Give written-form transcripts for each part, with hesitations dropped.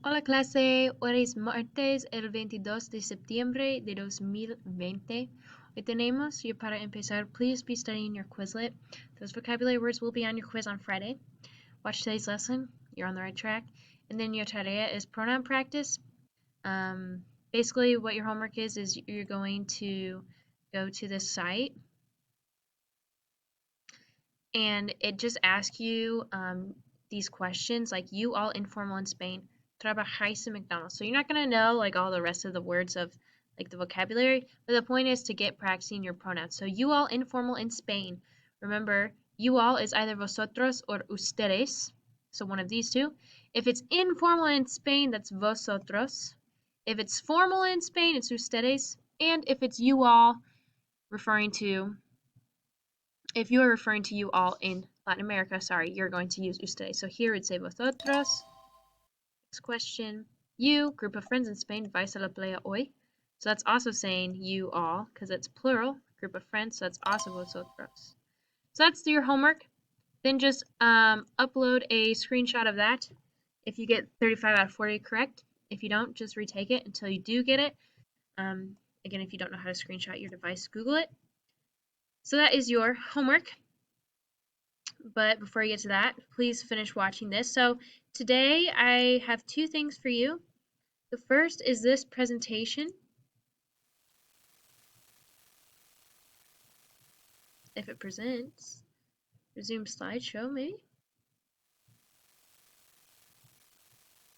Hola clase, hoy es martes el 22 de septiembre de 2020. Hoy tenemos, y para empezar, please be studying your Quizlet. Those vocabulary words will be on your quiz on Friday. Watch today's lesson, you're on the right track. And then your tarea is pronoun practice. Basically what your homework is you're going to go to this site and it just asks you these questions like you all informal in Spain. Trabajáis en McDonald's. So you're not going to know like all the rest of the words of like the vocabulary, but the point is to get practicing your pronouns. So you all informal in Spain. Remember, you all is either vosotros or ustedes. So one of these two. If it's informal in Spain, that's vosotros. If it's formal in Spain, it's ustedes. And if it's you all, if you are referring to you all in Latin America, you're going to use ustedes. So here it'd say vosotros. Next question. You, group of friends in Spain, vais a la playa hoy. So that's also saying you all, because it's plural, group of friends, so that's also vosotros. So that's your homework. Then just upload a screenshot of that if you get 35 out of 40 correct. If you don't, just retake it until you do get it. Again, if you don't know how to screenshot your device, Google it. So that is your homework. But before you get to that, please finish watching this. So today I have two things for you. The first is this presentation. If it presents, resume slideshow maybe.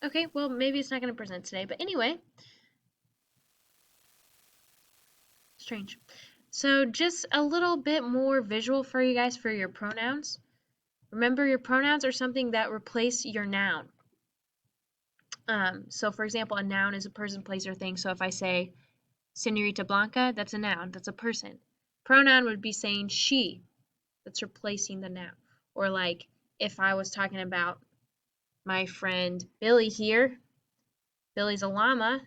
Okay, well maybe it's not going to present today, but anyway. Strange. So just a little bit more visual for you guys for your pronouns. Remember, your pronouns are something that replace your noun. So for example, a noun is a person, place, or thing. So if I say Senorita Blanca, that's a noun, that's a person. Pronoun would be saying she, that's replacing the noun. Or like if I was talking about my friend Billy here, Billy's a llama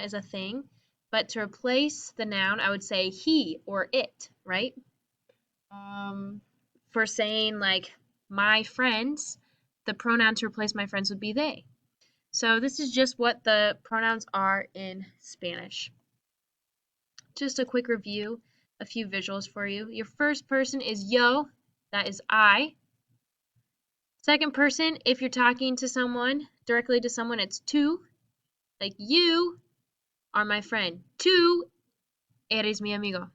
is a thing, but to replace the noun, I would say he or it, right? For saying like my friends, the pronoun to replace my friends would be they. So this is just what the pronouns are in Spanish. Just a quick review, a few visuals for you. Your first person is yo, that is I. Second person, if you're talking to someone, directly to someone, it's tú. Like you are my friend. Tú eres mi amigo.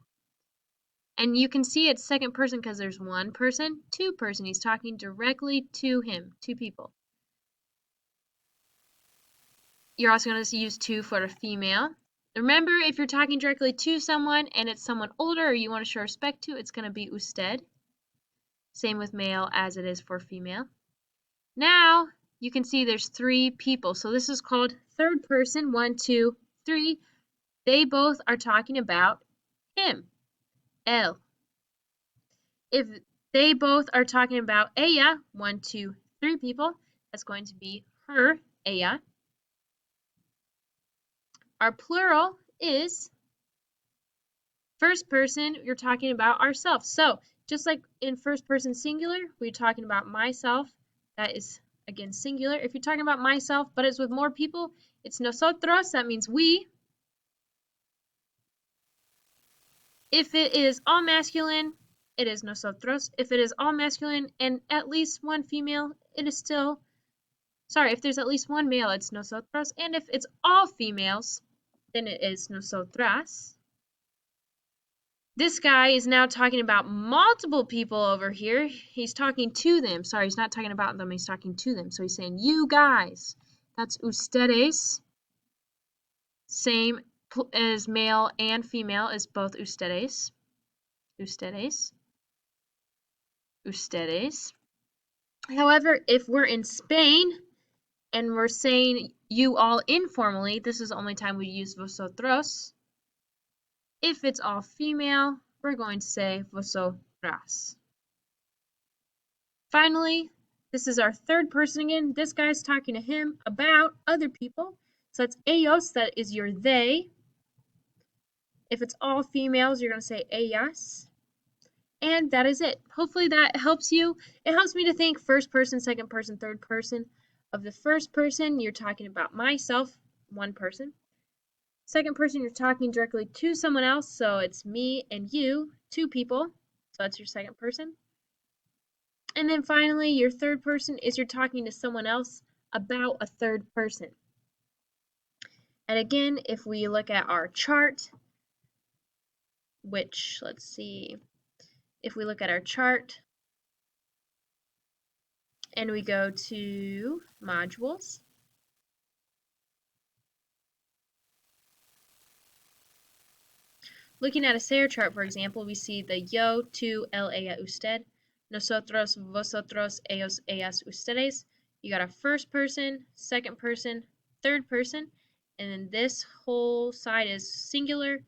And you can see it's second person because there's one person, two person. He's talking directly to him, two people. You're also going to use tú for a female. Remember, if you're talking directly to someone and it's someone older or you want to show respect to, it's going to be usted. Same with male as it is for female. Now, you can see there's three people. So this is called third person, 1, 2, 3. They both are talking about him, él. If they both are talking about ella, 1, 2, 3 people, that's going to be her, ella. Our plural is first person, you're talking about ourselves. So just like in first person singular, we're talking about myself. That is, again, singular. If you're talking about myself, but it's with more people, it's nosotros. That means we. If it is all masculine, it is nosotros. If it is all masculine and at least one female, it is still, if there's at least one male, it's nosotros. And if it's all females, then it is nosotras. This guy is now talking about multiple people over here. He's talking to them. Sorry, he's not talking about them. He's talking to them. So he's saying, you guys. That's ustedes. Same as male and female is both ustedes. Ustedes. Ustedes. However, if we're in Spain and we're saying you all informally, this is the only time we use vosotros. If it's all female, we're going to say vosotras. Finally, this is our third person again. This guy's talking to him about other people. So it's ellos, that is your they. If it's all females, you're going to say ellas. And that is it. Hopefully that helps you. It helps me to think first person, second person, third person of the first person, you're talking about myself, one person. Second person, you're talking directly to someone else, so it's me and you, two people. So that's your second person. And then finally, your third person is you're talking to someone else about a third person. And again, if we look at our chart, which, let's see, if we look at our chart and we go to modules, looking at a Sayer chart, for example, we see the yo, tú, él, ella, usted, nosotros, vosotros, ellos, ellas, ustedes. You got a first person, second person, third person, and then this whole side is singular,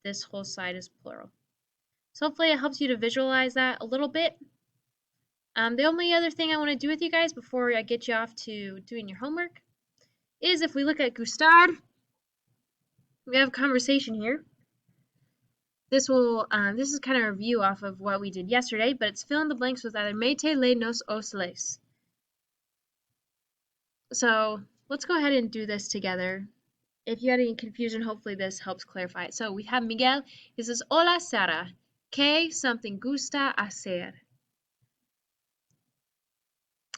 this whole side is plural. So hopefully it helps you to visualize that a little bit. The only other thing I want to do with you guys before I get you off to doing your homework is if we look at gustar, we have a conversation here. This is kind of a review off of what we did yesterday, but it's fill in the blanks with either me, te, le, nos, os, les. So let's go ahead and do this together. If you had any confusion, hopefully this helps clarify it. So we have Miguel. He says, Hola, Sara. ¿Qué something gusta hacer?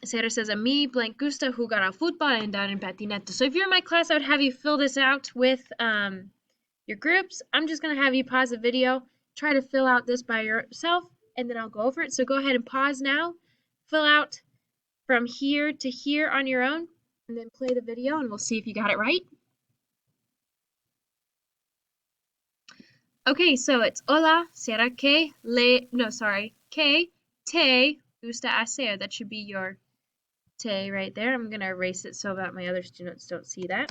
Sarah says, a mí blank gusta jugar al fútbol and andar en patineta. So if you're in my class, I would have you fill this out with your groups. I'm just going to have you pause the video, try to fill out this by yourself, and then I'll go over it. So go ahead and pause now, fill out from here to here on your own, and then play the video, and we'll see if you got it right. Okay, so it's hola, Sarah, que te gusta hacer. That should be your te right there. I'm going to erase it so that my other students don't see that.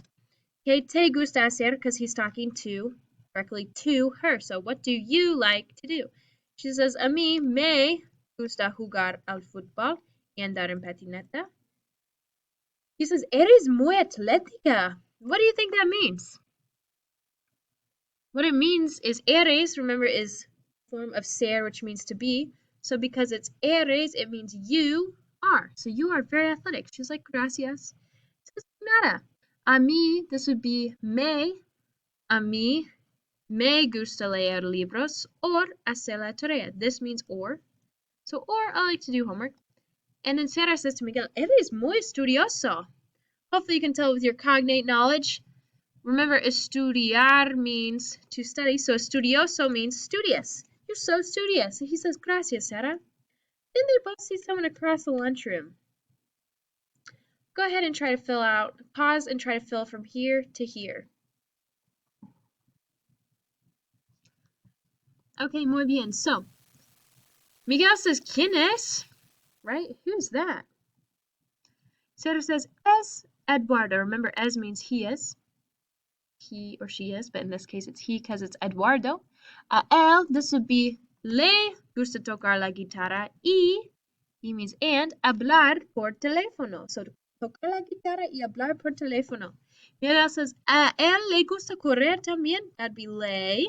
Que te gusta hacer, because he's talking directly to her. So what do you like to do? She says, a mí me gusta jugar al fútbol y andar en patineta. He says, eres muy atlética. What do you think that means? What it means is eres, remember, is form of ser, which means to be. So because it's eres, it means you are. So you are very athletic. She's like, gracias. Says, nada. A mí, this would be me. A mí me gusta leer libros or hacer la tarea. This means or. So or, I like to do homework. And then Sarah says to Miguel, eres muy estudioso. Hopefully you can tell with your cognate knowledge. Remember, estudiar means to study, so estudioso means studious. You're so studious. And he says, gracias, Sarah. Then they both see someone across the lunchroom. Go ahead and try to fill out, pause and try to fill from here to here. Okay, muy bien. So, Miguel says, ¿quién es? Right? Who's that? Sarah says, es Eduardo. Remember, es means he is. He or she is, but in this case it's he because it's Eduardo. Él, this would be le gusta tocar la guitarra y, he means and, hablar por teléfono. So tocar la guitarra y hablar por teléfono. Miguel says, a él le gusta correr también. That'd be le.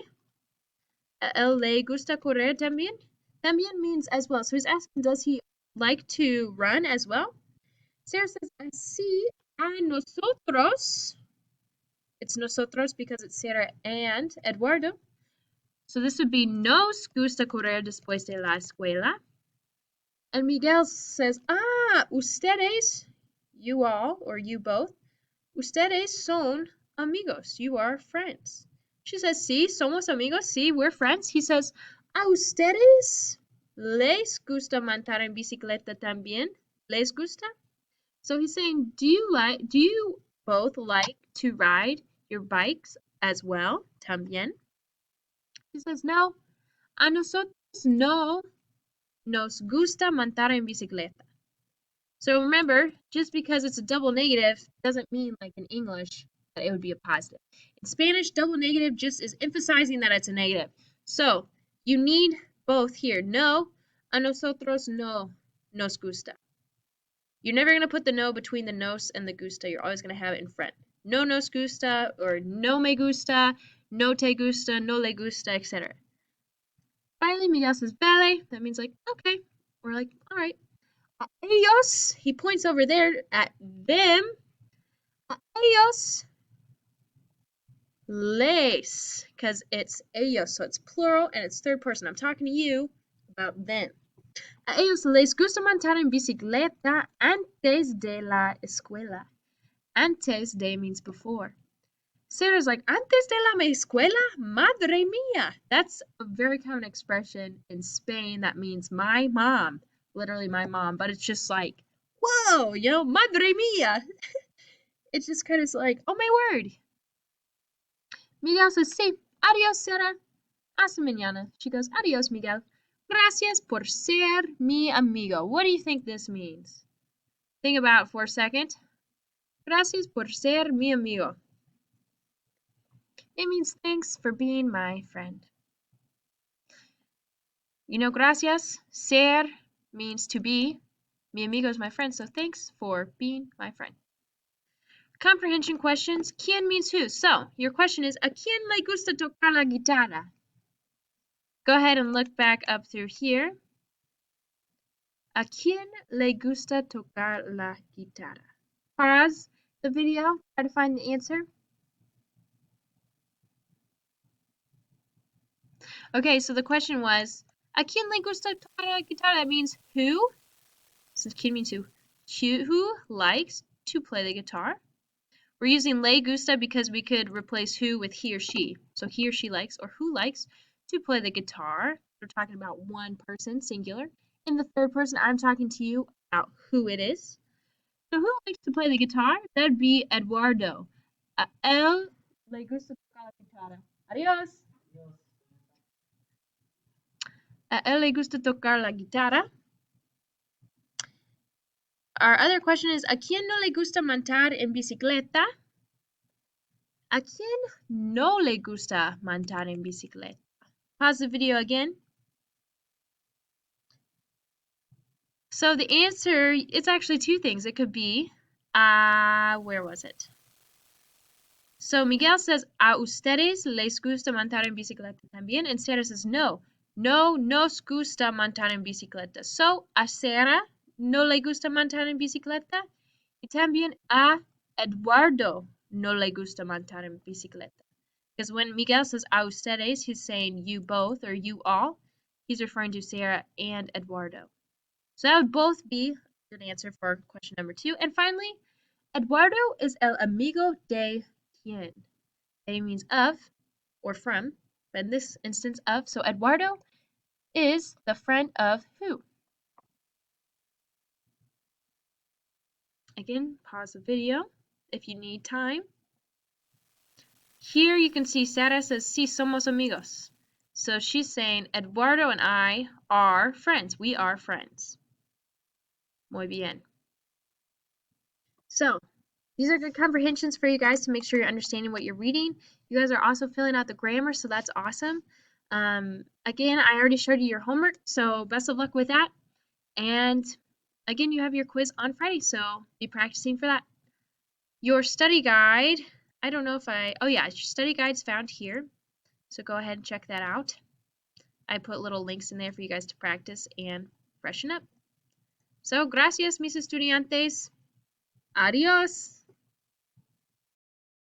A él le gusta correr también. También means as well. So he's asking, does he like to run as well? Sarah says, así a nosotros. It's nosotros because it's Sarah and Eduardo. So this would be nos gusta correr después de la escuela. And Miguel says, ustedes, you all, or you both, ustedes son amigos. You are friends. She says, sí, somos amigos. Sí, we're friends. He says, a ustedes les gusta montar en bicicleta también. Les gusta? So he's saying, do you both like to ride your bikes as well? También. He says, no, a nosotros no nos gusta montar en bicicleta. So remember, just because it's a double negative doesn't mean like in English that it would be a positive. In Spanish, double negative just is emphasizing that it's a negative. So you need both here. No, a nosotros no nos gusta. You're never going to put the no between the nos and the gusta. You're always going to have it in front. No nos gusta, or no me gusta, no te gusta, no le gusta, etc. Finally, Miguel says, vale. That means like, okay. We're like, all right. A ellos, he points over there at them. A ellos les, because it's ellos, so it's plural and it's third person. I'm talking to you about them. A ellos les gusta montar en bicicleta antes de la escuela. Antes de means before. Sarah's like, antes de la escuela? Madre mía. That's a very common expression in Spain that means my mom. Literally my mom. But it's just like, whoa, madre mía. It's just kind of like, oh my word. Miguel says, sí, adios, Sarah. Hasta mañana. She goes, adios, Miguel. Gracias por ser mi amigo. What do you think this means? Think about it for a second. Gracias por ser mi amigo. It means thanks for being my friend. Gracias. Ser means to be. Mi amigo is my friend, so thanks for being my friend. Comprehension questions. ¿Quién means who? So, your question is, ¿a quién le gusta tocar la guitarra? Go ahead and look back up through here. ¿A quién le gusta tocar la guitarra? Pause the video, try to find the answer. Okay, so the question was, ¿a quién le gusta tocar la guitarra? That means who? Since quién means who. Who likes to play the guitar? We're using le gusta because we could replace who with he or she. So he or she likes, or who likes to play the guitar. We're talking about one person, singular. In the third person, I'm talking to you about who it is. So who likes to play the guitar? That'd be Eduardo. A él le gusta tocar la guitarra. Adiós. A él le gusta tocar la guitarra. Our other question is, ¿a quién no le gusta montar en bicicleta? ¿A quién no le gusta montar en bicicleta? Pause the video again. So the answer, it's actually two things. It could be, where was it? So Miguel says, ¿a ustedes les gusta montar en bicicleta también? And Sarah says, no. No nos gusta montar en bicicleta. So, a Sarah no le gusta montar en bicicleta. Y también a Eduardo no le gusta montar en bicicleta. Because when Miguel says a ustedes, he's saying you both or you all. He's referring to Sarah and Eduardo. So that would both be a good answer for question number 2. And finally, Eduardo is el amigo de quien. De means of or from, but in this instance of. So Eduardo is the friend of who? Again, pause the video if you need time. Here you can see Sarah says, sí, somos amigos. So she's saying, Eduardo and I are friends. We are friends. Muy bien. So, these are good comprehensions for you guys to make sure you're understanding what you're reading. You guys are also filling out the grammar, so that's awesome. Again, I already showed you your homework, so best of luck with that. And again, you have your quiz on Friday, so be practicing for that. Your study guide, I don't know if oh yeah, your study guide's found here. So go ahead and check that out. I put little links in there for you guys to practice and freshen up. So, gracias, mis estudiantes. Adiós.